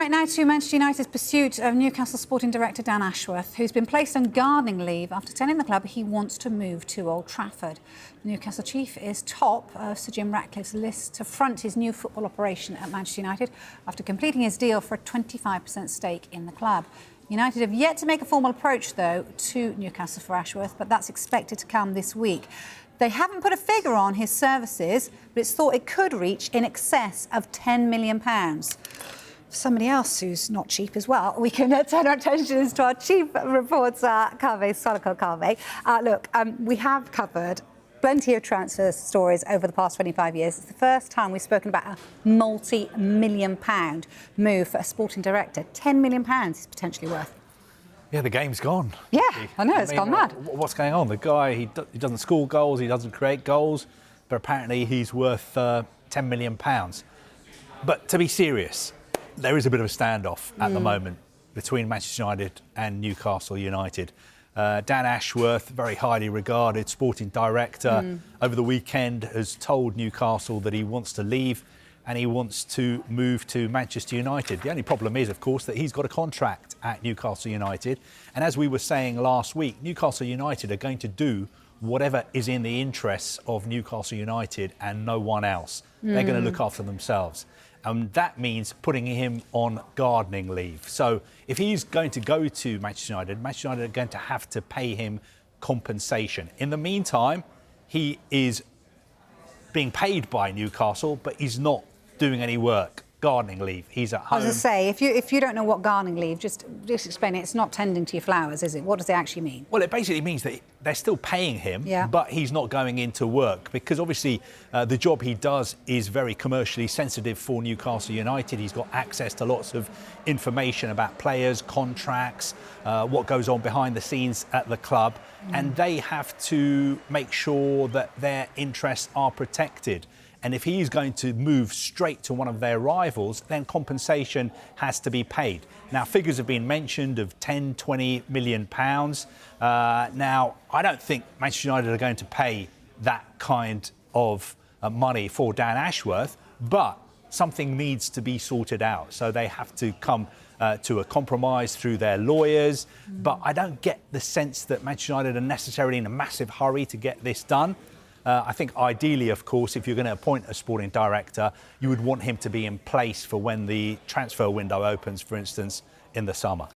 Right now to Manchester United's pursuit of Newcastle sporting director Dan Ashworth, who's been placed on gardening leave after telling the club he wants to move to Old Trafford. The Newcastle chief is top of Sir Jim Ratcliffe's list to front his new football operation at Manchester United after completing his deal for a 25% stake in the club. United have yet to make a formal approach, though, to Newcastle for Ashworth, but that's expected to come this week. They haven't put a figure on his services, but it's thought it could reach in excess of £10 million. Somebody else who's not cheap as well, we can turn our attention to our chief reporter, Kaveh Solhekol. We have covered plenty of transfer stories over the past 25 years. It's the first time we've spoken about a multi-million-pound move for a sporting director. £10 million is potentially worth. Yeah, the game's gone. Yeah, I know, it's gone mad. What's going on? The guy, he doesn't score goals, he doesn't create goals, but apparently he's worth £10 million. But to be serious, there is a bit of a standoff at the moment between Manchester United and Newcastle United. Dan Ashworth, very highly regarded sporting director, over the weekend has told Newcastle that he wants to leave and he wants to move to Manchester United. The only problem is, of course, that he's got a contract at Newcastle United. And as we were saying last week, Newcastle United are going to do whatever is in the interests of Newcastle United and no one else. They're going to look after themselves. And that means putting him on gardening leave. So if he's going to go to Manchester United are going to have to pay him compensation. In the meantime, he is being paid by Newcastle, but he's not doing any work. Gardening leave. He's at home. As I say, if you don't know what gardening leave, just explain it. It's not tending to your flowers, is it? What does it actually mean? Well, it basically means that they're still paying him, but he's not going into work because obviously the job he does is very commercially sensitive for Newcastle United. He's got access to lots of information about players, contracts, what goes on behind the scenes at the club, and they have to make sure that their interests are protected. And if he's going to move straight to one of their rivals, then compensation has to be paid. Now, figures have been mentioned of 10, 20 million pounds. Now, I don't think Manchester United are going to pay that kind of money for Dan Ashworth, but something needs to be sorted out. So they have to come to a compromise through their lawyers. But I don't get the sense that Manchester United are necessarily in a massive hurry to get this done. I think ideally, of course, if you're going to appoint a sporting director, you would want him to be in place for when the transfer window opens, for instance, in the summer.